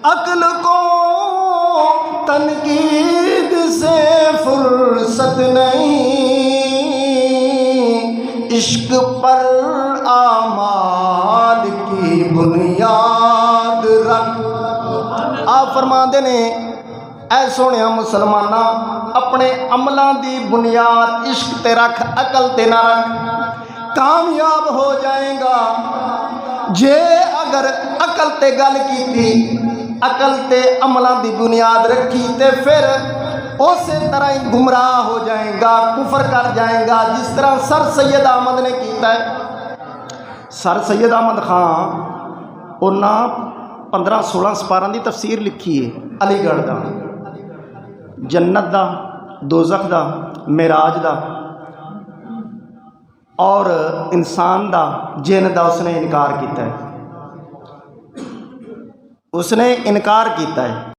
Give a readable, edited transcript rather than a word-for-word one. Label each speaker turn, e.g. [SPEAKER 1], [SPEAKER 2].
[SPEAKER 1] अक्ल को तनकीद से फुर्सत नहीं, इश्क पर आमाल की बुनियाद रख। आप फरमाते ने ऐ सोहणिया मुसलमाना अपने अमलों की बुनियाद इश्क ते रख, अकल ते ना रख। कामयाब हो जाएगा जे अगर अकल ते गल की, अकल ते अमलों की बुनियाद रखी तो फिर उस तरह ही गुमराह हो जाएगा, कुफर कर जाएगा, जिस तरह सर सैयद अहमद ने किया है। सर सैयद अहमद खान उन्हें 15-16 सपारां की तफसीर लिखी है अलीगढ़ का, जन्नत का, दोज़ख का, मेराज का और इंसान का, जिन का उसने इनकार किया है। उसने इनकार किया है।